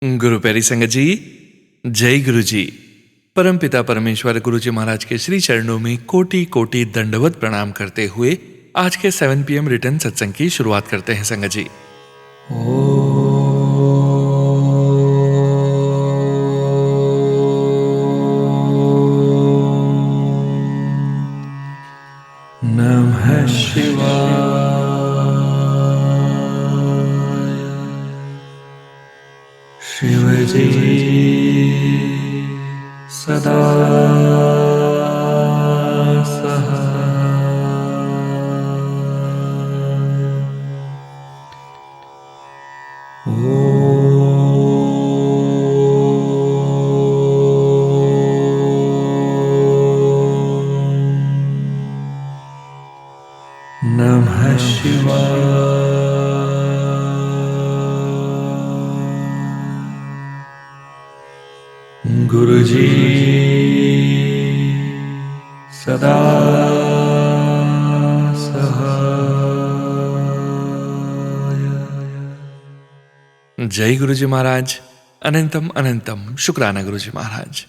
गुरु प्यारी संगत जी, जय गुरु जी। परमपिता परमेश्वर गुरु जी महाराज के श्री चरणों में कोटि कोटि दंडवत प्रणाम करते हुए आज के 7 PM रिटर्न सत्संग की शुरुआत करते हैं संगत जी। नमः शिवाय। शिव जी सदा नमः शिवाय। गुरु जी सदा सहाय। जय गुरु जी महाराज। अनंतम अनंतम शुक्राना गुरु जी महाराज।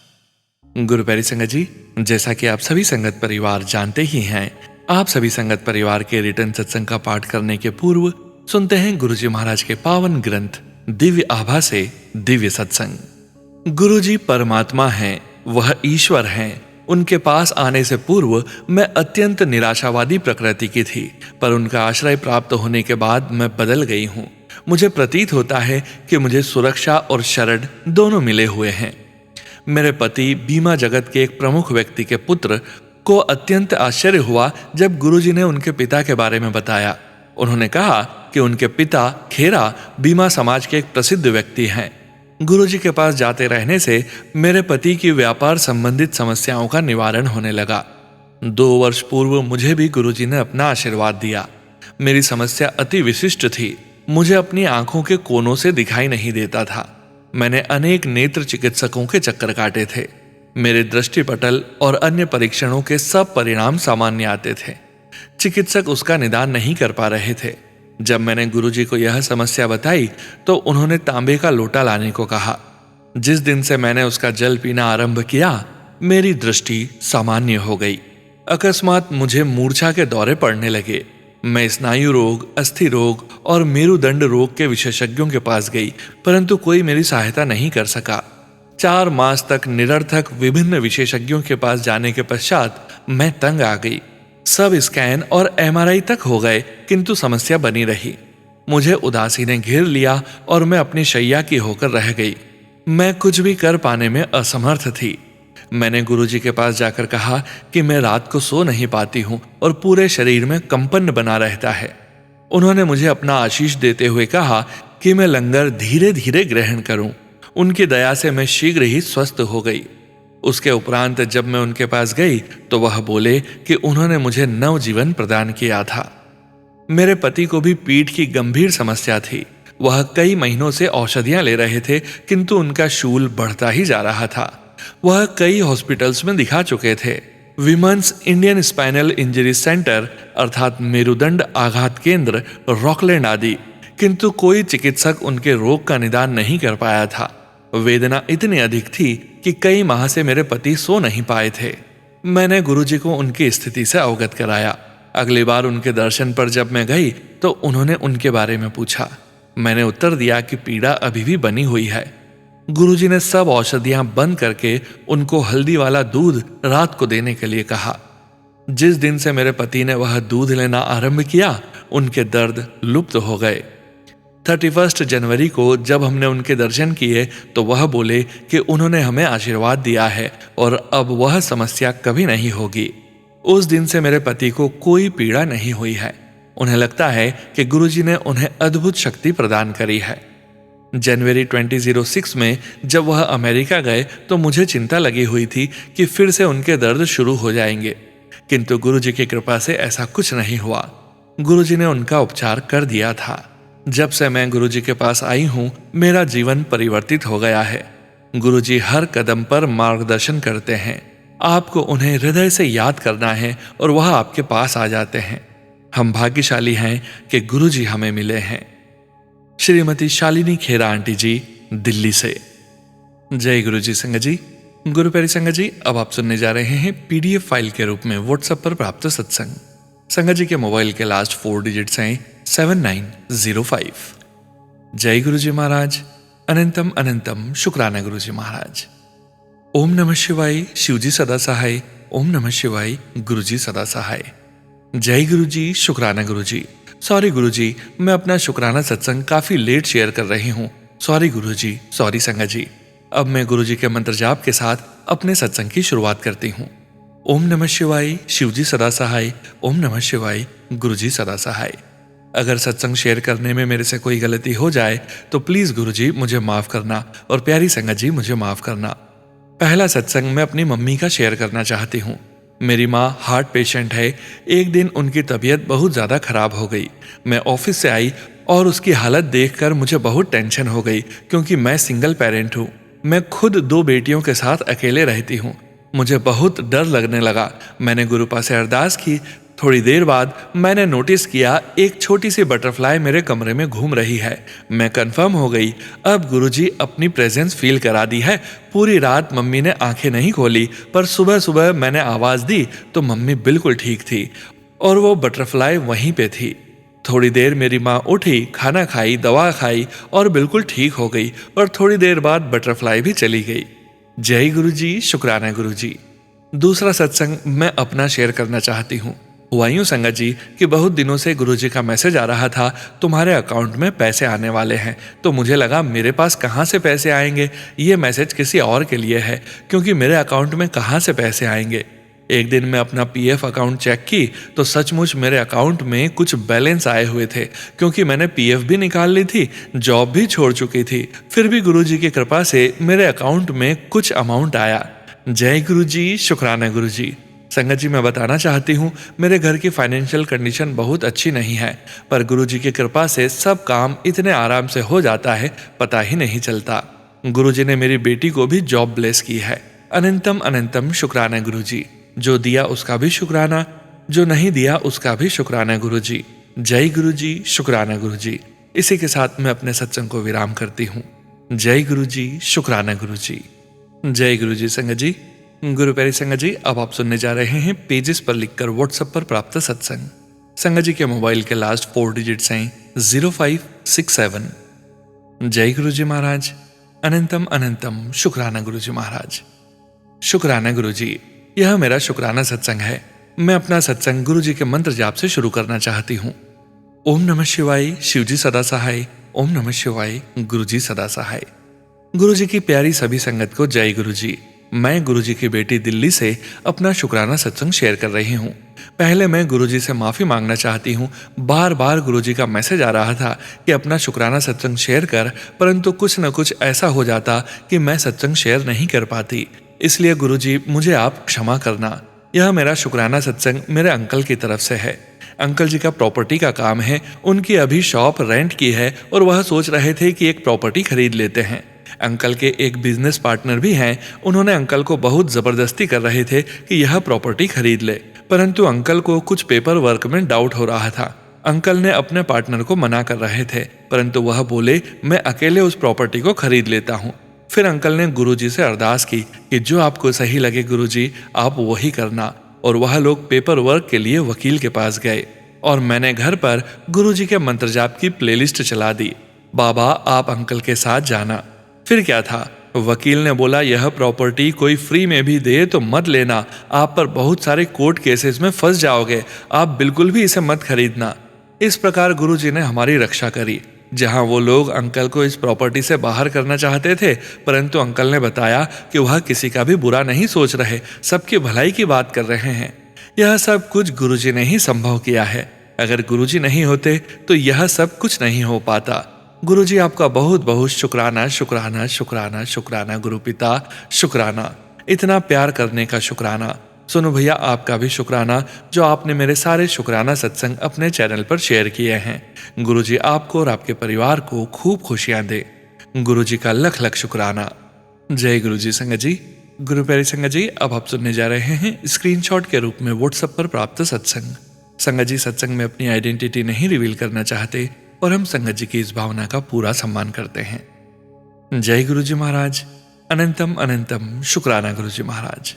गुरु प्यारी संगत जी, जैसा कि आप सभी संगत परिवार जानते ही हैं, आप सभी संगत परिवार के रिटर्न सत्संग का पाठ करने के पूर्व सुनते हैं गुरु जी महाराज के पावन ग्रंथ दिव्य आभा से दिव्य सत्संग। गुरु जी परमात्मा हैं, वह ईश्वर हैं। उनके पास आने से पूर्व मैं अत्यंत निराशावादी प्रकृति की थी, पर उनका आश्रय प्राप्त होने के बाद मैं बदल गई हूँ। मुझे प्रतीत होता है कि मुझे सुरक्षा और शरण दोनों मिले हुए हैं। मेरे पति बीमा जगत के एक प्रमुख व्यक्ति के पुत्र को अत्यंत आश्चर्य हुआ जब गुरुजी ने उनके पिता के बारे में बताया। उन्होंने कहा कि उनके पिता खेरा बीमा समाज के एक प्रसिद्ध व्यक्ति हैं। गुरुजी के पास जाते रहने से मेरे पति की व्यापार संबंधित समस्याओं का निवारण होने लगा। 2 वर्ष पूर्व मुझे भी गुरुजी ने अपना आशीर्वाद दिया। मेरी समस्या अति विशिष्ट थी। मुझे अपनी आंखों के कोनों से दिखाई नहीं देता था। मैंने अनेक नेत्र चिकित्सकों के चक्कर काटे थे। मेरे दृष्टिपटल और अन्य परीक्षणों के सब परिणाम सामान्य आते थे। चिकित्सक उसका निदान नहीं कर पा रहे थे। जब मैंने गुरुजी को यह समस्या बताई तो उन्होंने तांबे का लोटा लाने को कहा। जिस दिन से मैंने उसका जल पीना आरंभ किया, मेरी दृष्टि सामान्य हो गई। अकस्मात मुझे मूर्छा के दौरे पड़ने लगे। मैं स्नायु रोग, अस्थि रोग और मेरुदंड रोग के विशेषज्ञों के पास गई, परंतु कोई मेरी सहायता नहीं कर सका। 4 मास तक निरर्थक विभिन्न विशेषज्ञों के पास जाने के पश्चात मैं तंग आ गई। सब स्कैन और MRI तक हो गए, किंतु समस्या बनी रही। मुझे उदासी ने घेर लिया और मैं अपनी शैया की होकर रह गई। मैं कुछ भी कर पाने में असमर्थ थी। मैंने गुरुजी के पास जाकर कहा कि मैं रात को सो नहीं पाती हूँ और पूरे शरीर में कंपन बना रहता है। उन्होंने मुझे अपना आशीष देते हुए कहा कि मैं लंगर धीरे धीरे ग्रहण करूं। उनकी दया से मैं शीघ्र ही स्वस्थ हो गई। उसके उपरांत जब मैं उनके पास गई तो वह बोले कि उन्होंने मुझे नवजीवन प्रदान किया था। मेरे पति को भी पीठ की गंभीर समस्या थी। वह कई महीनों से औषधियां ले रहे थे, किंतु उनका शूल बढ़ता ही जा रहा था। वह कई हॉस्पिटल्स में दिखा चुके थे, women's Indian spinal injury centre अर्थात मेरुदंड आघात केंद्र, रॉकलैंड आदि, किंतु कोई चिकित्सक उनके रोग का निदान नहीं कर पाया था। वेदना इतनी अधिक थी कि कई माह से मेरे पति सो नहीं पाए थे। मैंने गुरुजी को उनकी स्थिति से अवगत कराया। अगली बार उनके दर्शन पर जब मैं गई तो उन्होंने उनके बारे में पूछा। मैंने उत्तर दिया कि पीड़ा अभी भी बनी हुई है। गुरुजी ने सब औषधियां बंद करके उनको हल्दी वाला दूध रात को देने के लिए कहा। जिस दिन से मेरे पति ने वह दूध लेना आरंभ किया, उनके दर्द लुप्त हो गए। 31 जनवरी को जब हमने उनके दर्शन किए तो वह बोले कि उन्होंने हमें आशीर्वाद दिया है और अब वह समस्या कभी नहीं होगी। उस दिन से मेरे पति को कोई पीड़ा नहीं हुई है। उन्हें लगता है कि गुरुजी ने उन्हें अद्भुत शक्ति प्रदान करी है। जनवरी 2006 में जब वह अमेरिका गए तो मुझे चिंता लगी हुई थी कि फिर से उनके दर्द शुरू हो जाएंगे, किंतु गुरुजी की कृपा से ऐसा कुछ नहीं हुआ। गुरुजी ने उनका उपचार कर दिया था। जब से मैं गुरुजी के पास आई हूँ, मेरा जीवन परिवर्तित हो गया है। गुरुजी हर कदम पर मार्गदर्शन करते हैं। आपको उन्हें हृदय से याद करना है और वह आपके पास आ जाते हैं। हम भाग्यशाली हैं कि गुरुजी हमें मिले हैं। श्रीमती शालिनी खेरा आंटी जी, दिल्ली से। जय गुरु जी संगत जी। गुरु प्यारी संगत जी, अब आप सुनने जा रहे हैं पीडीएफ फाइल के रूप में व्हाट्सएप पर प्राप्त सत्संग। संगत जी के मोबाइल के लास्ट 4 डिजिट्स हैं 7905। जय गुरु जी महाराज। अनंतम अनंतम शुक्राना गुरु जी महाराज। ओम नमः शिवाय। शिव जी सदा सहाय। ओम नमः शिवाय। गुरु जी सदा सहाय। जय गुरु जी। शुक्राना गुरु जी। सॉरी गुरु जी, मैं अपना शुक्राना सत्संग काफी लेट शेयर कर रही हूँ। सॉरी गुरु जी, सॉरी संगत जी। अब मैं गुरु जी के मंत्र जाप के साथ अपने सत्संग की शुरुआत करती हूँ। ओम नमः शिवाय। शिव जी सदा सहाय। ओम नमः शिवाय। गुरु जी सदा सहाय। अगर सत्संग शेयर करने में मेरे से कोई गलती हो जाए तो प्लीज गुरु जी मुझे माफ करना और प्यारी संगत जी मुझे माफ करना। पहला सत्संग मैं अपनी मम्मी का शेयर करना चाहती हूँ। मेरी माँ हार्ट पेशेंट है। एक दिन उनकी तबीयत बहुत ज़्यादा खराब हो गई। मैं ऑफिस से आई और उसकी हालत देखकर मुझे बहुत टेंशन हो गई, क्योंकि मैं सिंगल पेरेंट हूँ। मैं खुद 2 बेटियों के साथ अकेले रहती हूँ। मुझे बहुत डर लगने लगा। मैंने गुरुपा से अरदास की। थोड़ी देर बाद मैंने नोटिस किया एक छोटी सी बटरफ्लाई मेरे कमरे में घूम रही है। मैं कंफर्म हो गई, अब गुरुजी अपनी प्रेजेंस फील करा दी है। पूरी रात मम्मी ने आंखें नहीं खोली, पर सुबह सुबह मैंने आवाज दी तो मम्मी बिल्कुल ठीक थी और वो बटरफ्लाई वहीं पे थी। थोड़ी देर मेरी माँ उठी, खाना खाई, दवा खाई और बिल्कुल ठीक हो गई, और थोड़ी देर बाद बटरफ्लाई भी चली गई। जय गुरु जी। शुक्राना गुरु जी। दूसरा सत्संग मैं अपना शेयर करना चाहती हूँ। हुआ यूं संगत जी कि बहुत दिनों से गुरुजी का मैसेज आ रहा था, तुम्हारे अकाउंट में पैसे आने वाले हैं। तो मुझे लगा मेरे पास कहाँ से पैसे आएंगे, ये मैसेज किसी और के लिए है, क्योंकि मेरे अकाउंट में कहाँ से पैसे आएंगे। एक दिन मैं अपना पीएफ अकाउंट चेक की तो सचमुच मेरे अकाउंट में कुछ बैलेंस आए हुए थे, क्योंकि मैंने पीएफ भी निकाल ली थी, जॉब भी छोड़ चुकी थी। फिर भी गुरुजी की कृपा से मेरे अकाउंट में कुछ अमाउंट आया। जय गुरु जी। शुक्राना गुरु जी। संगत जी, मैं बताना चाहती हूँ, मेरे घर की फाइनेंशियल कंडीशन बहुत अच्छी नहीं है, पर गुरुजी की कृपा से सब काम इतने आराम से हो जाता है, पता ही नहीं चलता। गुरुजी ने मेरी बेटी को भी जॉब ब्लेस की है। अनंतम अनंतम शुक्राना गुरुजी। जो दिया उसका भी शुक्राना, जो नहीं दिया उसका भी शुक्राना गुरुजी। जय गुरुजी। शुक्राना गुरुजी। इसी के साथ मैं अपने सत्संग को विराम करती हूँ। जय गुरुजी। शुक्राना गुरुजी। जय गुरुजी। संगत जी, गुरु प्यारी संगत जी, अब आप सुनने जा रहे हैं पेजेस पर लिखकर व्हाट्सएप पर प्राप्त सत्संग। संगत जी के मोबाइल के लास्ट 4 डिजिट्स हैं 0567। जय गुरु जी महाराज। अनंतम अनंतम शुक्राना गुरु जी महाराज। शुक्राना गुरु जी। यह मेरा शुक्राना सत्संग है। मैं अपना सत्संग गुरु जी के मंत्र जाप से शुरू करना चाहती हूँ। ओम नमः शिवाय। शिव जी सदा सहाय। ओम नमः शिवाय। गुरु जी सदा सहाय। गुरु जी की प्यारी सभी संगत को जय गुरु जी। मैं गुरुजी की बेटी दिल्ली से अपना शुक्राना सत्संग शेयर कर रही हूँ। पहले मैं गुरुजी से माफी मांगना चाहती हूँ। बार बार गुरुजी का मैसेज आ रहा था कि अपना शुक्राना सत्संग शेयर कर, परंतु कुछ न कुछ ऐसा हो जाता कि मैं सत्संग शेयर नहीं कर पाती। इसलिए गुरुजी, मुझे आप क्षमा करना। यह मेरा शुक्राना सत्संग मेरे अंकल की तरफ से है। अंकल जी का प्रॉपर्टी का काम है। उनकी अभी शॉप रेंट की है और वह सोच रहे थे कि एक प्रॉपर्टी खरीद लेते हैं। अंकल के एक बिजनेस पार्टनर भी हैं। उन्होंने अंकल को बहुत जबरदस्ती कर रहे थे कि यह प्रॉपर्टी खरीद ले, परंतु अंकल को कुछ पेपर वर्क में डाउट हो रहा था। अंकल ने अपने पार्टनर को मना कर रहे थे, परंतु वह बोले मैं अकेले उस प्रॉपर्टी को खरीद लेता हूँ। फिर अंकल ने गुरुजी से अरदास की कि जो आपको सही लगे गुरुजी, आप वही करना। और वह लोग पेपर वर्क के लिए वकील के पास गए और मैंने घर पर गुरुजी के मंत्र जाप की प्लेलिस्ट चला दी। बाबा, आप अंकल के साथ जाना। फिर क्या था, वकील ने बोला यह प्रॉपर्टी कोई फ्री में भी दे तो मत लेना, आप पर बहुत सारे कोर्ट केसेस में फंस जाओगे, आप बिल्कुल भी इसे मत खरीदना। इस प्रकार गुरुजी ने हमारी रक्षा करी। जहां वो लोग अंकल को इस प्रॉपर्टी से बाहर करना चाहते थे, परंतु अंकल ने बताया कि वह किसी का भी बुरा नहीं सोच रहे, सबकी भलाई की बात कर रहे हैं। यह सब कुछ गुरुजी ने ही संभव किया है। अगर गुरुजी नहीं होते तो यह सब कुछ नहीं हो पाता। गुरुजी, आपका बहुत बहुत शुक्राना शुक्राना शुक्राना शुक्राना गुरु पिता, शुक्राना। इतना प्यार करने का शुक्राना। सुनो भैया, आपका भी शुक्राना जो आपने मेरे सारे शुक्राना सत्संग अपने चैनल पर शेयर किए हैं। गुरुजी आपको और आपके परिवार को खूब खुशियां दे। गुरुजी का लख लख शुक्राना। जय गुरुजी। संगत जी, गुरु प्यारी संगत जी, अब आप सुनने जा रहे हैं स्क्रीनशॉट के रूप में व्हाट्सएप पर प्राप्त सत्संग। संगत जी सत्संग में अपनी आइडेंटिटी नहीं रिवील करना चाहते और हम संगत जी की इस भावना का पूरा सम्मान करते हैं। जय गुरुजी महाराज। अनंतम अनंतम शुक्राना गुरुजी महाराज।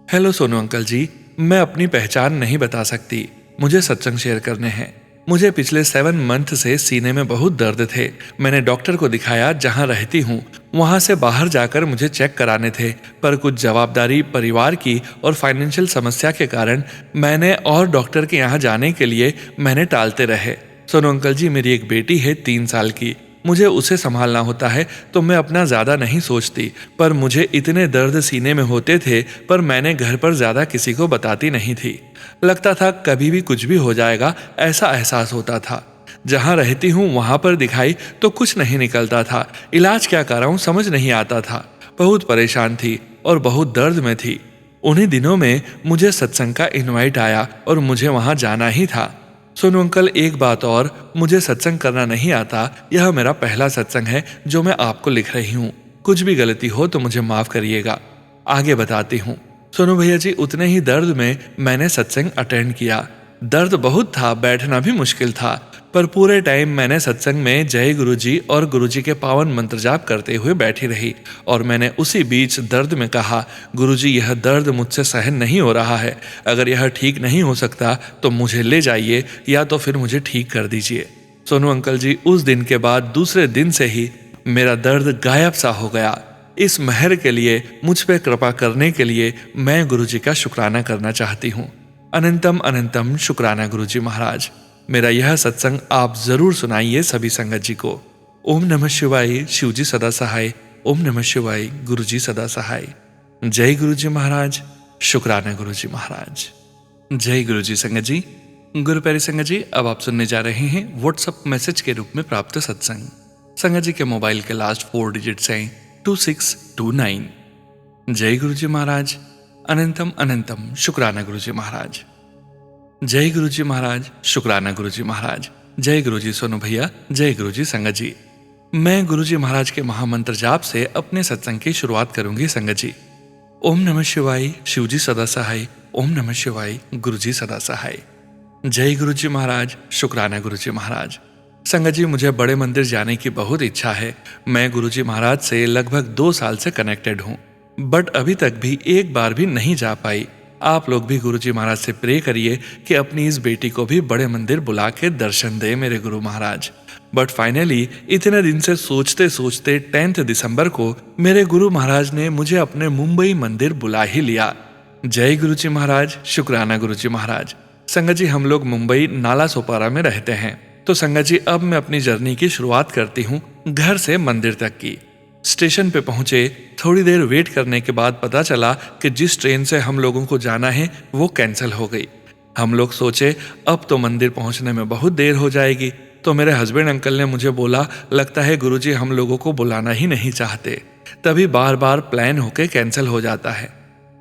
हेलो सोनू अंकल जी, मैं अपनी पहचान नहीं बता सकती, मुझे सत्संग शेयर करने हैं। मुझे पिछले 7 मंथ से सीने में बहुत दर्द थे। मैंने डॉक्टर को दिखाया, जहां रहती हूँ वहां से बाहर जाकर मुझे चेक कराने थे, पर कुछ जवाबदारी परिवार की और फाइनेंशियल समस्या के कारण मैंने और डॉक्टर के यहाँ जाने के लिए मैंने टालते रहे। सोनू अंकल जी, मेरी एक बेटी है 3 साल की, मुझे उसे संभालना होता है तो मैं अपना ज्यादा नहीं सोचती, पर मुझे इतने दर्द सीने में होते थे पर मैंने घर पर ज्यादा किसी को बताती नहीं थी। लगता था कभी भी कुछ भी हो जाएगा, ऐसा एहसास होता था। जहां रहती हूँ वहां पर दिखाई तो कुछ नहीं निकलता था, इलाज क्या कराऊं समझ नहीं आता था। बहुत परेशान थी और बहुत दर्द में थी। उन्हीं दिनों में मुझे सत्संग का इनवाइट आया और मुझे वहां जाना ही था। सोनू अंकल, एक बात और, मुझे सत्संग करना नहीं आता। यह मेरा पहला सत्संग है जो मैं आपको लिख रही हूँ। कुछ भी गलती हो तो मुझे माफ करिएगा। आगे बताती हूँ। सोनू भैया जी, उतने ही दर्द में मैंने सत्संग अटेंड किया। दर्द बहुत था, बैठना भी मुश्किल था, पर पूरे टाइम मैंने सत्संग में जय गुरुजी और गुरुजी के पावन मंत्र जाप करते हुए बैठी रही और मैंने उसी बीच दर्द में कहा, गुरुजी यह दर्द मुझसे सहन नहीं हो रहा है, अगर यह ठीक नहीं हो सकता तो मुझे ले जाइए या तो फिर मुझे ठीक कर दीजिए। सोनू अंकल जी, उस दिन के बाद दूसरे दिन से ही मेरा दर्द गायब सा हो गया। इस मेहर के लिए, मुझ पे कृपा करने के लिए मैं गुरुजी का शुक्राना करना चाहती हूँ। अनंतम अनंतम शुक्राना गुरुजी महाराज। मेरा यह सत्संग आप जरूर सुनाइए सभी संगत जी को। ओम नमः शिवाय, शिवजी सदा सहाय। ओम नमः शिवाय, गुरुजी सदा सहाय। जय गुरुजी महाराज, शुक्राना गुरुजी महाराज। जय गुरुजी संगत जी। गुरु प्यारी संगत जी, अब आप सुनने जा रहे हैं व्हाट्सएप मैसेज के रूप में प्राप्त सत्संग। संगत जी के मोबाइल के लास्ट 4 डिजिट्स हैं 2629। जय गुरुजी महाराज। अनंतम अनंतम शुक्राना गुरुजी महाराज। जय गुरुजी महाराज, शुक्राना गुरुजी महाराज। जय गुरुजी सोनू भैया, जय गुरुजी संगत जी। मैं गुरुजी महाराज के महामंत्र जाप से अपने सत्संग की शुरुआत करूंगी संगत जी। ओम नमः शिवाय, शिवजी सदा सहाय। ओम नमः शिवाय, गुरुजी सदा सहाय। जय गुरुजी महाराज, शुक्राना गुरुजी महाराज। संगत जी, मुझे बड़े मंदिर जाने की बहुत इच्छा है। मैं गुरुजी महाराज से लगभग 2 साल से कनेक्टेड हूँ, बट अभी तक भी एक बार भी नहीं जा पाई। आप लोग भी गुरुजी महाराज से प्रे करिए कि अपनी इस बेटी को भी बड़े मंदिर बुला के दर्शन दे मेरे गुरु महाराज। बट फाइनली इतने दिन से सोचते सोचते 10 दिसंबर को मेरे गुरु महाराज ने मुझे अपने मुंबई मंदिर बुला ही लिया। जय गुरुजी महाराज, शुक्राना गुरुजी महाराज। संगत जी, हम लोग मुंबई नाला सोपारा में रहते हैं। तो संगत जी, अब मैं अपनी जर्नी की शुरुआत करती हूँ घर से मंदिर तक की। स्टेशन पे पहुंचे, थोड़ी देर वेट करने के बाद पता चला कि जिस ट्रेन से हम लोगों को जाना है वो कैंसिल हो गई। हम लोग सोचे अब तो मंदिर पहुंचने में बहुत देर हो जाएगी, तो मेरे हस्बैंड अंकल ने मुझे बोला, लगता है गुरुजी हम लोगों को बुलाना ही नहीं चाहते, तभी बार बार प्लान होके कैंसिल हो जाता है।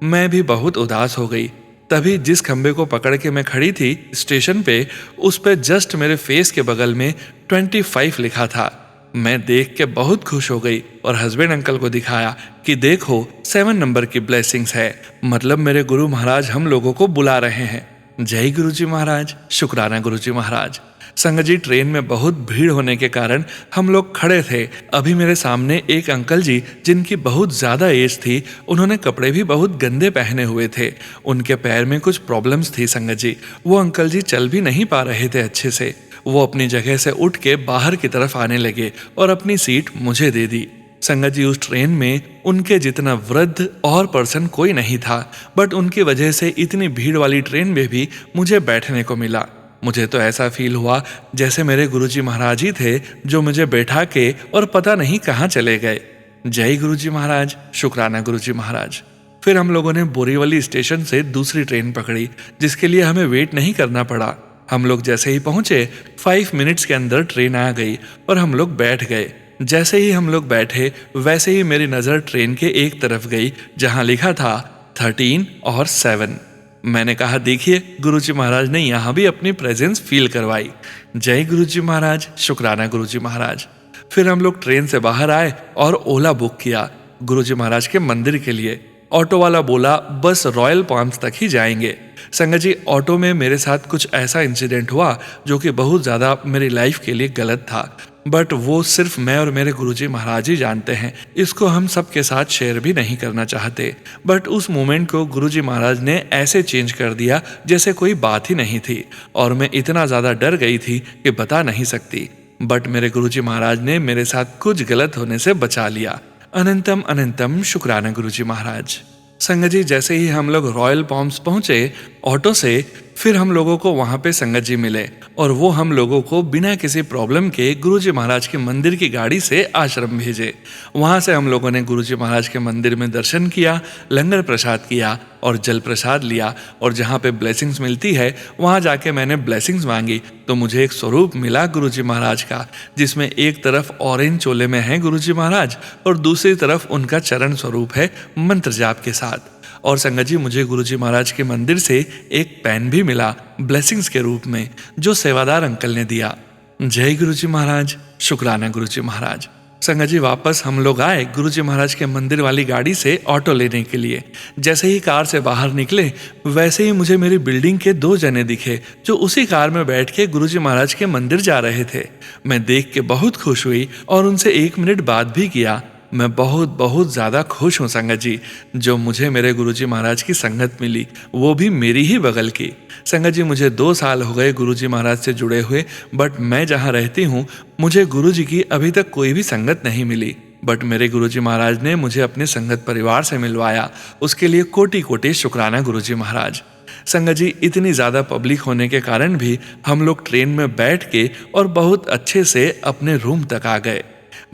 मैं भी बहुत उदास हो गई। तभी जिस खंबे को पकड़ के मैं खड़ी थी स्टेशन पे, उस पे जस्ट मेरे फेस के बगल में 25 लिखा था। मैं देख के बहुत खुश हो गई और हस्बैंड अंकल को दिखाया कि देखो 7 नंबर की ब्लेसिंग्स है, मतलब मेरे गुरु महाराज हम लोगों को बुला रहे हैं। जय गुरुजी महाराज, शुक्राना गुरुजी महाराज। संगत जी, ट्रेन में बहुत भीड़ होने के कारण हम लोग खड़े थे। अभी मेरे सामने एक अंकल जी जिनकी बहुत ज्यादा एज थी, उन्होंने कपड़े भी बहुत गंदे पहने हुए थे। उनके पैर में कुछ प्रॉब्लम्स थी संगत जी। वो अंकल जी चल भी नहीं पा रहे थे अच्छे से। वो अपनी जगह से उठ के बाहर की तरफ आने लगे और अपनी सीट मुझे दे दी। संगत जी, उस ट्रेन में उनके जितना वृद्ध और पर्सन कोई नहीं था, बट उनकी वजह से इतनी भीड़ वाली ट्रेन में भी मुझे बैठने को मिला। मुझे तो ऐसा फील हुआ जैसे मेरे गुरुजी महाराज ही थे जो मुझे बैठा के और पता नहीं कहाँ चले गए। जय गुरुजी महाराज, शुक्राना गुरुजी महाराज। फिर हम लोगों ने बोरीवली स्टेशन से दूसरी ट्रेन पकड़ी, जिसके लिए हमें वेट नहीं करना पड़ा। हम लोग जैसे ही पहुंचे 5 मिनट्स के अंदर ट्रेन आ गई और हम लोग बैठ गए। जैसे ही हम लोग बैठे वैसे ही मेरी नजर ट्रेन के एक तरफ गई जहां लिखा था 13 और 7। मैंने कहा, देखिए गुरुजी महाराज ने यहाँ भी अपनी प्रेजेंस फील करवाई। जय गुरुजी महाराज, शुक्राना गुरुजी महाराज। फिर हम लोग ट्रेन से बाहर आए और ओला बुक किया गुरुजी महाराज के मंदिर के लिए। ऑटो वाला बोला बस रॉयल पाम्स तक ही जाएंगे। संगत जी, ऑटो में मेरे साथ कुछ ऐसा इंसिडेंट हुआ जो कि बहुत ज़्यादा मेरी लाइफ के लिए गलत था। बट वो सिर्फ मैं और मेरे गुरुजी महाराज ही जानते हैं। इसको हम सबके साथ शेयर भी नहीं करना चाहते। बट उस मोमेंट को गुरुजी महाराज ने ऐसे चेंज कर दिया जैसे कोई बात ही नहीं थी, और मैं इतना ज़्यादा डर गई थी कि बता नहीं सकती। बट मेरे गुरुजी महाराज ने मेरे साथ कुछ गलत होने से बचा लिया। अनंतम अनंतम शुक्राना गुरुजी महाराज। संगत जी, जैसे ही हम लोग रॉयल पॉम्स पहुंचे ऑटो से, फिर हम लोगों को वहां पे संगत जी मिले और वो हम लोगों को बिना किसी प्रॉब्लम के गुरुजी महाराज के मंदिर की गाड़ी से आश्रम भेजे। वहां से हम लोगों ने गुरुजी महाराज के मंदिर में दर्शन किया, लंगर प्रसाद किया और जल प्रसाद लिया, और जहाँ पे ब्लेसिंग्स मिलती है वहाँ जाके मैंने ब्लेसिंग्स मांगी तो मुझे एक स्वरूप मिला गुरुजी महाराज का, जिसमें एक तरफ ऑरेंज चोले में है गुरुजी महाराज और दूसरी तरफ उनका चरण स्वरूप है मंत्र जाप के साथ। और संगत जी, मुझे गुरुजी महाराज के मंदिर से एक पेन भी मिला ब्लेसिंग्स के रूप में, जो सेवादार अंकल ने दिया। जय गुरुजी महाराज, शुक्राना गुरुजी महाराज। संगत जी, वापस हम लोग आए गुरुजी महाराज के मंदिर वाली गाड़ी से ऑटो लेने के लिए। जैसे ही कार से बाहर निकले वैसे ही मुझे मेरी बिल्डिंग के 2 जने दिखे जो उसी कार में बैठ के गुरुजी महाराज के मंदिर जा रहे थे। मैं देख के बहुत खुश हुई और उनसे 1 मिनट बात भी किया। मैं बहुत बहुत ज़्यादा खुश हूँ संगत जी, जो मुझे मेरे गुरुजी महाराज की संगत मिली, वो भी मेरी ही बगल की। संगत जी, मुझे 2 साल हो गए गुरुजी महाराज से जुड़े हुए, बट मैं जहाँ रहती हूँ मुझे गुरुजी की अभी तक कोई भी संगत नहीं मिली। बट मेरे गुरुजी महाराज ने मुझे अपने संगत परिवार से मिलवाया, उसके लिए कोटि कोटि शुक्राना गुरुजी महाराज। संगत जी, इतनी ज़्यादा पब्लिक होने के कारण भी हम लोग ट्रेन में बैठ के और बहुत अच्छे से अपने रूम तक आ गए।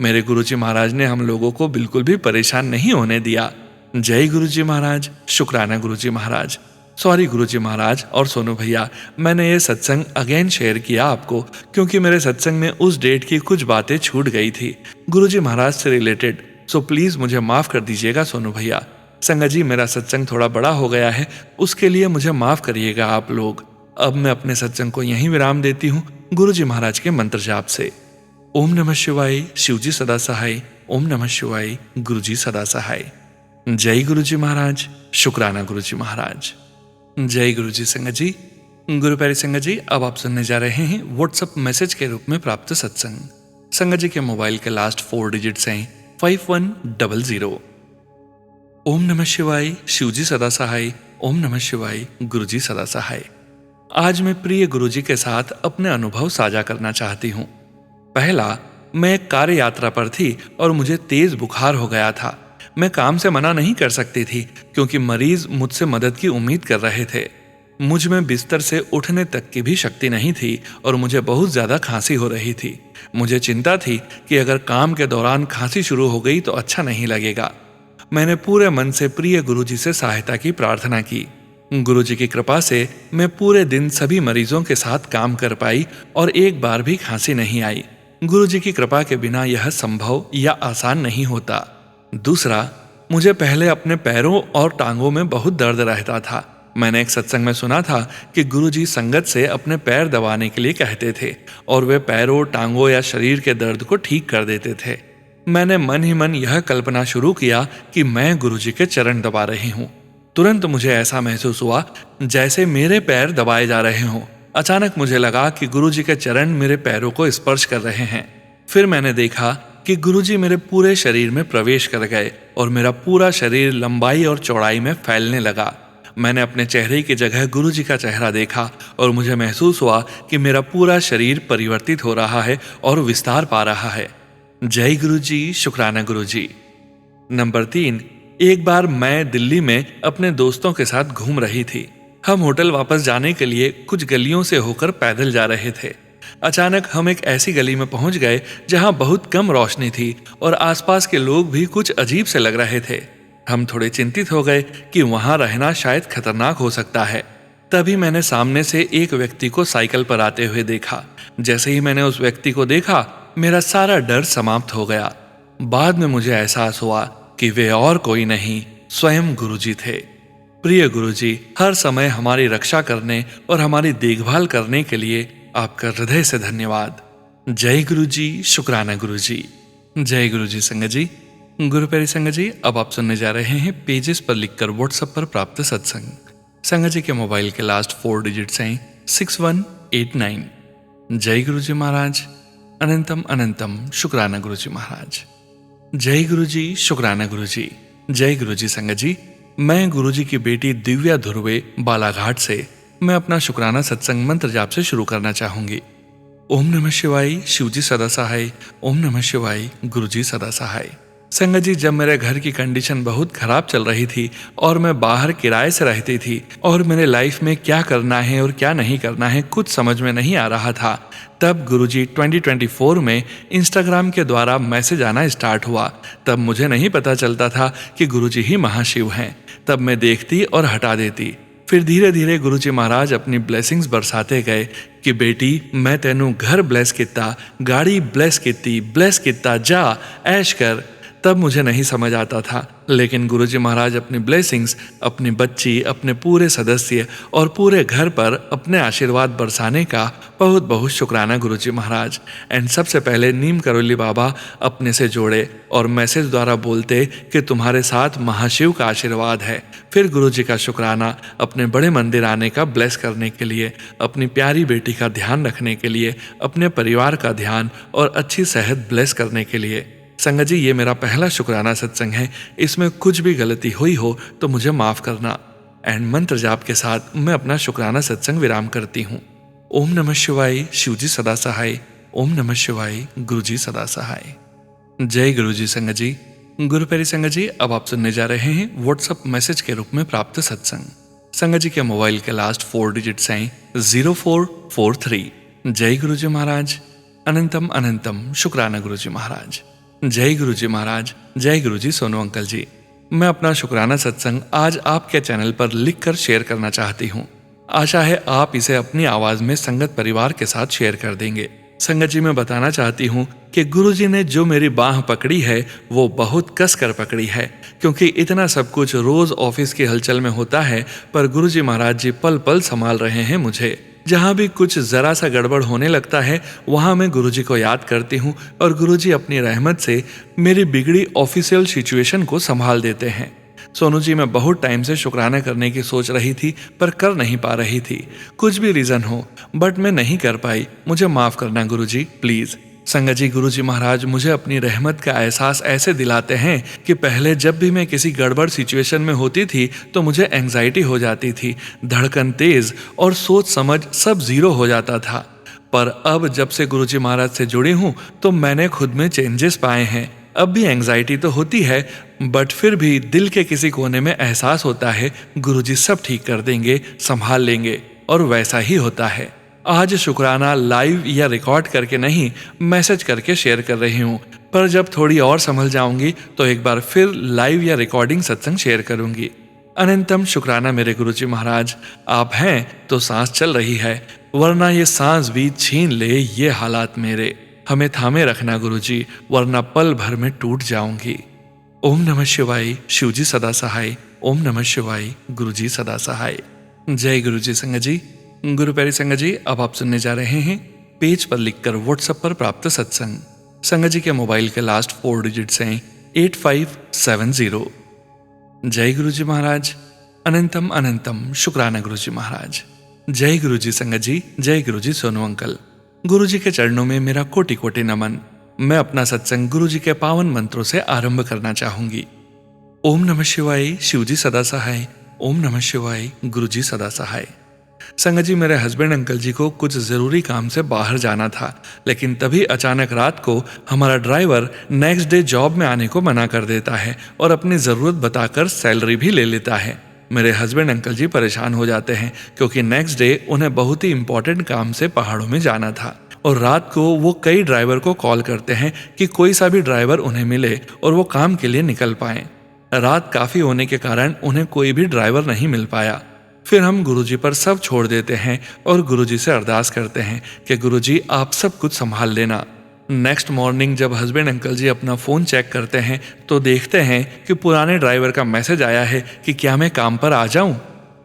मेरे गुरुजी महाराज ने हम लोगों को बिल्कुल भी परेशान नहीं होने दिया। जय गुरुजी महाराज, शुक्राना गुरुजी महाराज। सॉरी गुरुजी महाराज और सोनू भैया, मैंने ये सत्संग अगेन शेयर किया आपको क्योंकि मेरे सत्संग में उस डेट की कुछ बातें छूट गई थी गुरुजी महाराज से रिलेटेड, सो प्लीज मुझे माफ कर दीजिएगा सोनू भैया। संगत जी, मेरा सत्संग थोड़ा बड़ा हो गया है, उसके लिए मुझे माफ करिएगा आप लोग। अब मैं अपने सत्संग को यहीं विराम देती हूँ गुरुजी महाराज के मंत्र जाप से। ओम नमः शिवाय, शिवजी सदा सहाय। ओम नमः शिवाय, गुरुजी सदा सहाय। जय गुरुजी महाराज, शुक्राना गुरुजी महाराज। जय गुरुजी। संगत जी, गुरु प्यारी संगत जी, अब आप सुनने जा रहे हैं व्हाट्सएप मैसेज के रूप में प्राप्त सत्संग। संगत जी के मोबाइल के लास्ट 4 डिजिट्स हैं 5100। ओम नमः शिवाय, शिवजी सदा सहाय। ओम नमः शिवाय, गुरुजी सदा सहाय। आज मैं प्रिय गुरुजी के साथ अपने अनुभव साझा करना चाहती हूँ। पहला, मैं एक कार्य यात्रा पर थी और मुझे तेज बुखार हो गया था। मैं काम से मना नहीं कर सकती थी क्योंकि मरीज मुझसे मदद की उम्मीद कर रहे थे। मुझ में बिस्तर से उठने तक की भी शक्ति नहीं थी और मुझे बहुत ज्यादा खांसी हो रही थी। मुझे चिंता थी कि अगर काम के दौरान खांसी शुरू हो गई तो अच्छा नहीं लगेगा। मैंने पूरे मन से प्रिय गुरुजी से सहायता की प्रार्थना की। गुरुजी की कृपा से मैं पूरे दिन सभी मरीजों के साथ काम कर पाई और एक बार भी खांसी नहीं आई। गुरुजी की कृपा के बिना यह संभव या आसान नहीं होता। दूसरा, मुझे पहले अपने पैरों और टांगों में बहुत दर्द रहता था। मैंने एक सत्संग में सुना था कि गुरुजी संगत से अपने पैर दबाने के लिए कहते थे और वे पैरों, टांगों या शरीर के दर्द को ठीक कर देते थे। मैंने मन ही मन यह कल्पना शुरू किया कि मैं गुरुजी के चरण दबा रही हूँ। तुरंत मुझे ऐसा महसूस हुआ जैसे मेरे पैर दबाए जा रहे हों। अचानक मुझे लगा कि गुरुजी के चरण मेरे पैरों को स्पर्श कर रहे हैं। फिर मैंने देखा कि गुरुजी मेरे पूरे शरीर में प्रवेश कर गए और मेरा पूरा शरीर लंबाई और चौड़ाई में फैलने लगा। मैंने अपने चेहरे की जगह गुरुजी का चेहरा देखा और मुझे महसूस हुआ कि मेरा पूरा शरीर परिवर्तित हो रहा है और विस्तार पा रहा है। जय गुरुजी, शुक्राना गुरुजी। नंबर 3, एक बार मैं दिल्ली में अपने दोस्तों के साथ घूम रही थी। हम होटल वापस जाने के लिए कुछ गलियों से होकर पैदल जा रहे थे। अचानक हम एक ऐसी गली में पहुंच गए जहां बहुत कम रोशनी थी और आसपास के लोग भी कुछ अजीब से लग रहे थे। हम थोड़े चिंतित हो गए कि वहां रहना शायद खतरनाक हो सकता है। तभी मैंने सामने से एक व्यक्ति को साइकिल पर आते हुए देखा। जैसे ही मैंने उस व्यक्ति को देखा, मेरा सारा डर समाप्त हो गया। बाद में मुझे एहसास हुआ कि वे और कोई नहीं, स्वयं गुरुजी थे। प्रिय गुरुजी, हर समय हमारी रक्षा करने और हमारी देखभाल करने के लिए आपका हृदय से धन्यवाद। जय गुरुजी, शुक्राना गुरुजी। जय गुरुजी। संगत जी, गुरु प्यारी संगत जी, अब आप सुनने जा रहे हैं पेजेस पर लिखकर व्हाट्सएप पर प्राप्त सत्संग। संगत जी के मोबाइल के लास्ट 4 डिजिट्स हैं 6189। जय गुरुजी महाराज, अनंतम अनंतम शुक्राना गुरुजी महाराज। जय गुरु जी, शुक्राना गुरु जी। जय गुरु जी संगत जी। मैं गुरु जी की बेटी दिव्या धुर्वे बालाघाट से मैं अपना शुक्राना सत्संग मंत्र जाप से शुरू करना चाहूंगी। ओम नमः शिवाय, शिवजी सदा सहाय। ओम नमः शिवाय, गुरुजी सदा सहाय। संगत जी, जब मेरे घर की कंडीशन बहुत खराब चल रही थी और मैं बाहर किराए से रहती थी और मेरे लाइफ में क्या करना है और क्या नहीं करना है कुछ समझ में नहीं आ रहा था, तब गुरुजी 2024 में इंस्टाग्राम के द्वारा मैसेज आना स्टार्ट हुआ। तब मुझे नहीं पता चलता था कि गुरुजी ही महाशिव हैं। तब मैं देखती और हटा देती। फिर धीरे धीरे गुरुजी महाराज अपनी ब्लेसिंग्स बरसाते गए कि बेटी मैं तेनू घर ब्लेस किता, गाड़ी ब्लेस किता, जा ऐश कर। तब मुझे नहीं समझ आता था, लेकिन गुरुजी महाराज अपनी ब्लेसिंग्स अपनी बच्ची, अपने पूरे सदस्य और पूरे घर पर अपने आशीर्वाद बरसाने का बहुत बहुत शुक्राना गुरुजी महाराज। एंड सबसे पहले नीम करोली बाबा अपने से जोड़े और मैसेज द्वारा बोलते कि तुम्हारे साथ महाशिव का आशीर्वाद है। फिर गुरुजी का शुक्राना अपने बड़े मंदिर आने का ब्लेस करने के लिए, अपनी प्यारी बेटी का ध्यान रखने के लिए, अपने परिवार का ध्यान और अच्छी सेहत ब्लेस करने के लिए। संगत जी, ये मेरा पहला शुक्राना सत्संग है। इसमें कुछ भी गलती हुई हो तो मुझे माफ करना। एंड मंत्र जाप के साथ मैं अपना शुक्राना सत्संग विराम करती हूँ। ओम नमः शिवाय, शिवजी सदा सहाय। ओम नमः शिवाय, गुरुजी सदा सहाय। जय गुरुजी संगत जी। गुरु प्यारी संगत जी, अब आप सुनने जा रहे हैं व्हाट्सएप मैसेज के रूप में प्राप्त सत्संग। संगत जी के मोबाइल के लास्ट 4 डिजिट्स हैं 0443। जय गुरुजी महाराज। अनंतम अनंतम शुक्राना गुरुजी महाराज। जय गुरुजी महाराज। जय गुरुजी सोनू अंकल जी। मैं अपना शुक्राना सत्संग आज आपके चैनल पर लिखकर शेयर करना चाहती हूँ। आशा है आप इसे अपनी आवाज में संगत परिवार के साथ शेयर कर देंगे। संगत जी, मैं बताना चाहती हूँ कि गुरुजी ने जो मेरी बाह पकड़ी है वो बहुत कस कर पकड़ी है, क्योंकि इतना सब कुछ रोज ऑफिस की हलचल में होता है, पर गुरुजी महाराज जी पल पल संभाल रहे हैं मुझे। जहाँ भी कुछ जरा सा गड़बड़ होने लगता है वहाँ मैं गुरुजी को याद करती हूँ और गुरुजी अपनी रहमत से मेरी बिगड़ी ऑफिशियल सिचुएशन को संभाल देते हैं। सोनू जी, मैं बहुत टाइम से शुक्राना करने की सोच रही थी पर कर नहीं पा रही थी, कुछ भी रीजन हो, बट मैं नहीं कर पाई। मुझे माफ करना गुरुजी प्लीज। संगत जी, गुरुजी महाराज मुझे अपनी रहमत का एहसास ऐसे दिलाते हैं कि पहले जब भी मैं किसी गड़बड़ सिचुएशन में होती थी तो मुझे एंग्जाइटी हो जाती थी, धड़कन तेज और सोच समझ सब जीरो हो जाता था। पर अब जब से गुरुजी महाराज से जुड़ी हूँ तो मैंने खुद में चेंजेस पाए हैं। अब भी एंग्जाइटी तो होती है, बट फिर भी दिल के किसी कोने में एहसास होता है गुरुजी सब ठीक कर देंगे, संभाल लेंगे, और वैसा ही होता है। आज शुक्राना लाइव या रिकॉर्ड करके नहीं, मैसेज करके शेयर कर रही हूँ, पर जब थोड़ी और संभल जाऊंगी तो एक बार फिर लाइव या रिकॉर्डिंग सत्संग शेयर करूंगी। अनंतम शुक्राना मेरे गुरुजी महाराज। आप हैं तो सांस चल रही है, वरना ये सांस भी छीन ले ये हालात मेरे। हमें थामे रखना गुरुजी, वरना पल भर में टूट जाऊंगी। ओम नमः शिवाय, शिवजी सदा सहाय। ओम नमः शिवाय, गुरुजी सदा सहाय। जय गुरुजी संगत जी। गुरु प्यारी संगत जी, अब आप सुनने जा रहे हैं पेज पर लिखकर व्हाट्सएप पर प्राप्त सत्संग। संगत जी के मोबाइल के लास्ट 4 डिजिट्स हैं 8570। जय गुरुजी महाराज। अनंतम अनंतम शुक्राना गुरुजी महाराज। जय गुरुजी संगत जी। जय गुरुजी सोनू अंकल। गुरुजी के चरणों में मेरा कोटि कोटि नमन। मैं अपना सत्संग गुरुजी के पावन मंत्रों से आरंभ करना चाहूंगी। ओम नमः शिवाय, शिवजी सदा सहाय। ओम नमः शिवाय, गुरुजी सदा सहाय। संगत जी, मेरे हस्बैंड अंकल जी को कुछ जरूरी काम से बाहर जाना था, लेकिन तभी अचानक रात को हमारा ड्राइवर नेक्स्ट डे जॉब में आने को मना कर देता है और अपनी जरूरत बताकर सैलरी भी ले लेता है। मेरे हस्बैंड अंकल जी परेशान हो जाते हैं क्योंकि नेक्स्ट डे उन्हें बहुत ही इंपॉर्टेंट काम से पहाड़ों में जाना था, और रात को वो कई ड्राइवर को कॉल करते हैं कि कोई सा भी ड्राइवर उन्हें मिले और वो काम के लिए निकल पाएं। रात काफी होने के कारण उन्हें कोई भी ड्राइवर नहीं मिल पाया। फिर हम गुरुजी पर सब छोड़ देते हैं और गुरुजी से अरदास करते हैं कि गुरुजी आप सब कुछ संभाल लेना। नेक्स्ट मॉर्निंग जब हस्बैंड अंकल जी अपना फ़ोन चेक करते हैं तो देखते हैं कि पुराने ड्राइवर का मैसेज आया है कि क्या मैं काम पर आ जाऊं।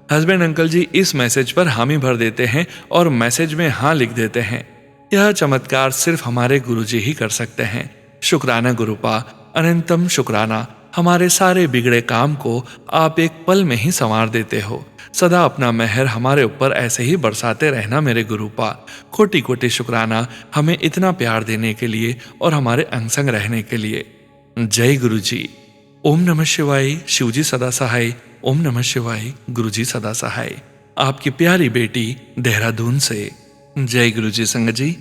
हस्बैंड अंकल जी इस मैसेज पर हामी भर देते हैं और मैसेज में हाँ लिख देते हैं। यह चमत्कार सिर्फ हमारे गुरुजी ही कर सकते हैं। शुक्राना गुरुपा, अनंतम शुक्राना। हमारे सारे बिगड़े काम को आप एक पल में ही संवार देते हो। सदा अपना मेहर हमारे ऊपर ऐसे ही बरसाते रहना मेरे गुरुपा। कोटि कोटि शुक्राना हमें इतना प्यार देने के लिए और हमारे अंग संग रहने के लिए। जय गुरु जी। ओम नमः शिवाय। शिवजी सदा सहाय। ओम नमः शिवाय। गुरुजी सदा सहाय। आपकी प्यारी बेटी देहरादून से। जय गुरु जी। संगत जी,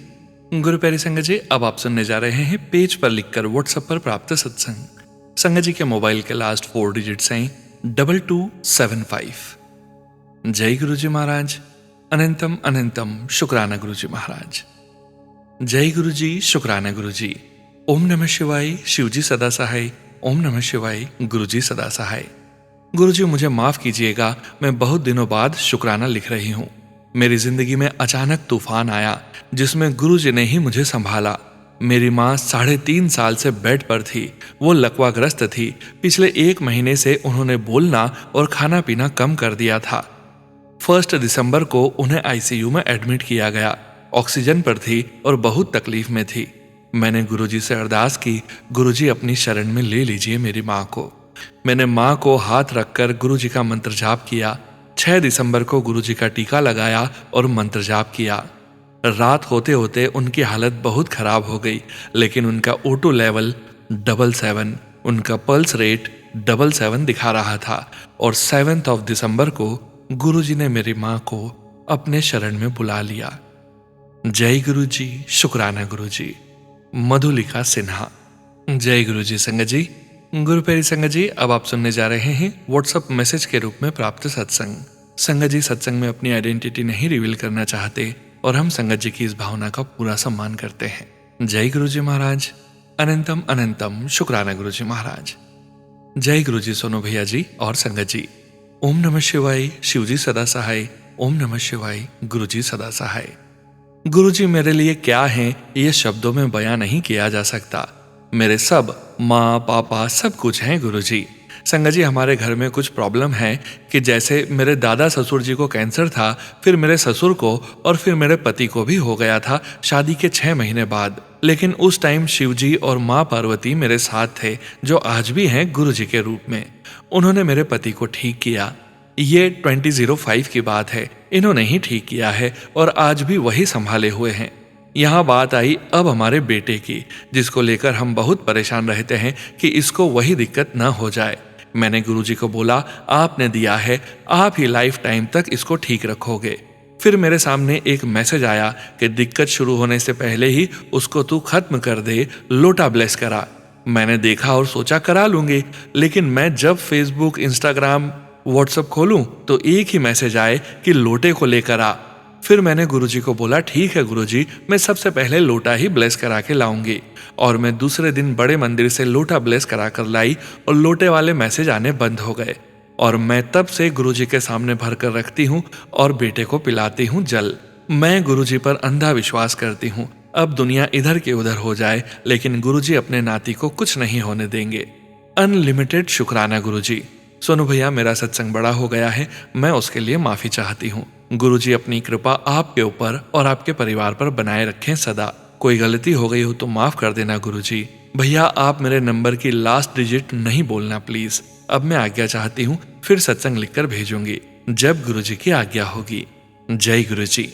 गुरु प्यारी संगत जी, अब आप सुनने जा रहे हैं पेज पर लिखकर व्हाट्सएप पर प्राप्त सत्संग। संगत जी के मोबाइल के लास्ट 4 डिजिट्स हैं 2275। जय गुरु जी महाराज। अनंतम अनंतम शुक्राना गुरु जी महाराज। जय गुरु जी। शुक्राना गुरु जी। ओम नमः शिवाय। शिवजी सदा सहाय। ओम नमः शिवाय। गुरु जी सदा सहाय। गुरु जी मुझे माफ कीजिएगा, मैं बहुत दिनों बाद शुक्राना लिख रही हूँ। मेरी जिंदगी में अचानक तूफान आया जिसमें गुरु जी ने ही मुझे संभाला। मेरी माँ 3.5 साल से बेड पर थी। वो लकवाग्रस्त थी। पिछले 1 महीने से उन्होंने बोलना और खाना पीना कम कर दिया था। 1 दिसंबर को उन्हें आईसीयू में एडमिट किया गया। ऑक्सीजन पर थी और बहुत तकलीफ में थी। मैंने गुरुजी से अरदास की, गुरुजी अपनी शरण में ले लीजिए मेरी माँ को। मैंने माँ को हाथ रखकर गुरुजी का मंत्र जाप किया। 6 दिसंबर को गुरुजी का टीका लगाया और मंत्र जाप किया। रात होते होते उनकी हालत बहुत खराब हो गई, लेकिन उनका O2 लेवल 77, उनका पल्स रेट 77 दिखा रहा था। और 7 दिसंबर को गुरुजी ने मेरी माँ को अपने शरण में बुला लिया। जय गुरु जी। शुक्राना गुरु जी। मधुलिका सिन्हा। जय गुरु जी। संगत जी, गुरु प्यारी संगत जी, अब आप सुनने जा रहे हैं व्हाट्सएप मैसेज के रूप में प्राप्त सत्संग। संगत जी सत्संग में अपनी आइडेंटिटी नहीं रिवील करना चाहते और हम संगत जी की इस भावना का पूरा सम्मान करते हैं। जय गुरु जी महाराज। अनंतम अनंतम शुक्राना गुरु जी महाराज। जय गुरु जी सोनू भैया जी और संगत जी। ओम नमः शिवाय। शिवजी सदा सहाय। ओम नमः शिवाय। गुरु जी सदा सहाय। गुरु जी मेरे लिए क्या हैं ये शब्दों में बयां नहीं किया जा सकता। मेरे सब माँ पापा सब कुछ हैं गुरु जी। संगत जी हमारे घर में कुछ प्रॉब्लम है कि जैसे मेरे दादा ससुर जी को कैंसर था, फिर मेरे ससुर को और फिर मेरे पति को भी हो गया था शादी के 6 महीने बाद। लेकिन उस टाइम शिव जी और माँ पार्वती मेरे साथ थे, जो आज भी हैं गुरु जी के रूप में। उन्होंने मेरे पति को ठीक किया। ये 2005 की बात है। इन्होंने ही ठीक किया है और आज भी वही संभाले हुए हैं। यहाँ बात आई अब हमारे बेटे की, जिसको लेकर हम बहुत परेशान रहते हैं कि इसको वही दिक्कत न हो जाए। मैंने गुरुजी को बोला, आपने दिया है, आप ही लाइफ टाइम तक इसको ठीक रखोगे। फिर मेरे सामने एक मैसेज आया कि दिक्कत शुरू होने से पहले ही उसको तू खत्म कर दे, लोटा ब्लेस करा। मैंने देखा और सोचा करा लूंगी, लेकिन मैं जब फेसबुक, इंस्टाग्राम, व्हाट्सएप खोलूं तो एक ही मैसेज आए कि लोटे को लेकर आ। फिर मैंने गुरुजी को बोला, ठीक है गुरुजी, मैं सबसे पहले लोटा ही ब्लेस करा के लाऊंगी। और मैं दूसरे दिन बड़े मंदिर से लोटा ब्लेस करा कर लाई और लोटे वाले मैसेज आने बंद हो गए। और मैं तब से गुरुजी के सामने भर कर रखती हूँ और बेटे को पिलाती हूँ जल। मैं गुरुजी पर अंधा विश्वास करती हूँ। अब दुनिया इधर के उधर हो जाए, लेकिन गुरुजी अपने नाती को कुछ नहीं होने देंगे। अनलिमिटेड शुक्राना गुरुजी। सोनू भैया, मेरा सत्संग बड़ा हो गया है, मैं उसके लिए माफी चाहती हूँ। गुरुजी अपनी कृपा आपके ऊपर और आपके परिवार पर बनाए रखें सदा। कोई गलती हो गई हो तो माफ कर देना गुरुजी। भैया आप मेरे नंबर की लास्ट डिजिट नहीं बोलना प्लीज। अब मैं आज्ञा चाहती हूँ, फिर सत्संग लिखकर भेजूंगी जब गुरुजी की आज्ञा होगी। जय गुरुजी।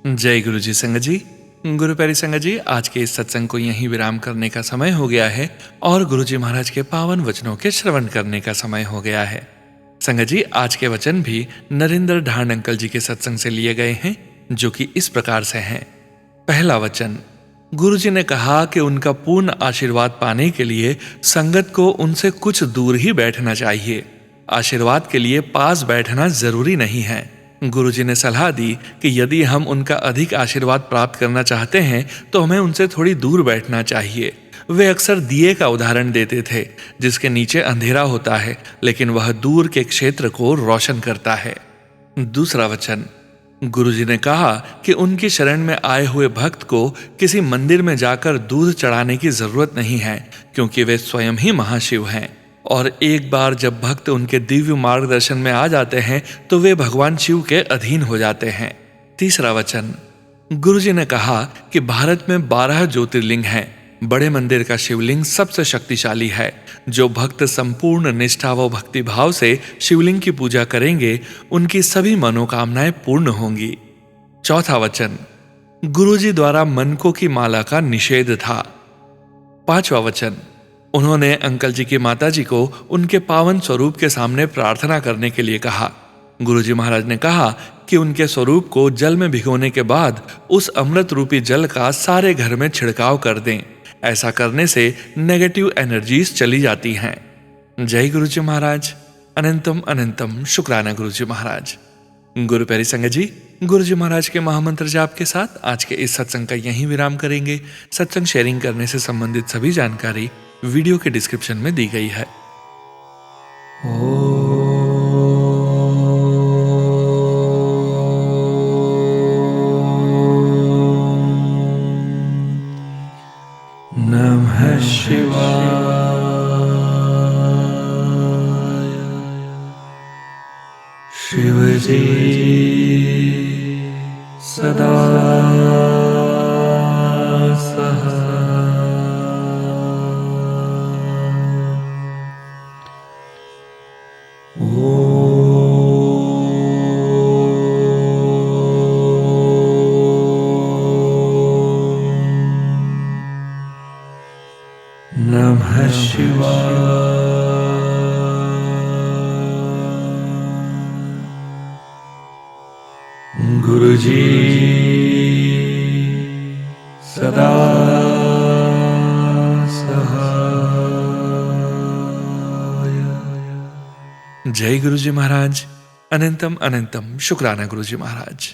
जय गुरुजी। संगत जी, गुरु प्यारी संगत जी, आज के इस सत्संग को यहीं विराम करने का समय हो गया है और गुरुजी महाराज के पावन वचनों के श्रवण करने का समय हो गया है। संगत जी, आज के वचन भी नरेंद्र ढांड अंकल जी के सत्संग से लिए गए हैं, जो कि इस प्रकार से हैं। पहला वचन, गुरुजी ने कहा कि उनका पूर्ण आशीर्वाद पाने के लिए संगत को उनसे कुछ दूर ही बैठना चाहिए। आशीर्वाद के लिए पास बैठना जरूरी नहीं है। गुरुजी ने सलाह दी कि यदि हम उनका अधिक आशीर्वाद प्राप्त करना चाहते हैं तो हमें उनसे थोड़ी दूर बैठना चाहिए। वे अक्सर दिए का उदाहरण देते थे, जिसके नीचे अंधेरा होता है, लेकिन वह दूर के क्षेत्र को रोशन करता है। दूसरा वचन, गुरुजी ने कहा कि उनकी शरण में आए हुए भक्त को किसी मंदिर में जाकर दूध चढ़ाने की जरूरत नहीं है, क्योंकि वे स्वयं ही महाशिव हैं। और एक बार जब भक्त उनके दिव्य मार्गदर्शन में आ जाते हैं तो वे भगवान शिव के अधीन हो जाते हैं। तीसरा वचन, गुरुजी ने कहा कि भारत में 12 ज्योतिर्लिंग हैं, बड़े मंदिर का शिवलिंग सबसे शक्तिशाली है। जो भक्त संपूर्ण निष्ठा व भक्ति भाव से शिवलिंग की पूजा करेंगे, उनकी सभी मनोकामनाएं पूर्ण होंगी। चौथा वचन, गुरुजी द्वारा मनकों की माला का निषेध था। पांचवा वचन, उन्होंने अंकल जी की माता जी को उनके पावन स्वरूप के सामने प्रार्थना करने के लिए कहा। गुरुजी महाराज ने कहा कि उनके स्वरूप को जल में भिगोने के बाद उस अमृत रूपी जल का सारे घर में छिड़काव कर दें। ऐसा करने से नेगेटिव एनर्जीज चली जाती हैं। जय गुरुजी महाराज। अनंतम अनंतम शुक्राना गुरुजी महाराज। गुरु प्यारी संगत जी, गुरुजी महाराज के महामंत्र जाप के साथ आज के इस सत्संग का यहीं विराम करेंगे। सत्संग शेयरिंग करने से संबंधित सभी जानकारी वीडियो के डिस्क्रिप्शन में दी गई है। नमः शिवाय। शिवजी सदा नमः शिवाय। गुरुजी सदा सहाय। जय गुरुजी महाराज। अनंतम अनंतम शुक्राना गुरुजी महाराज।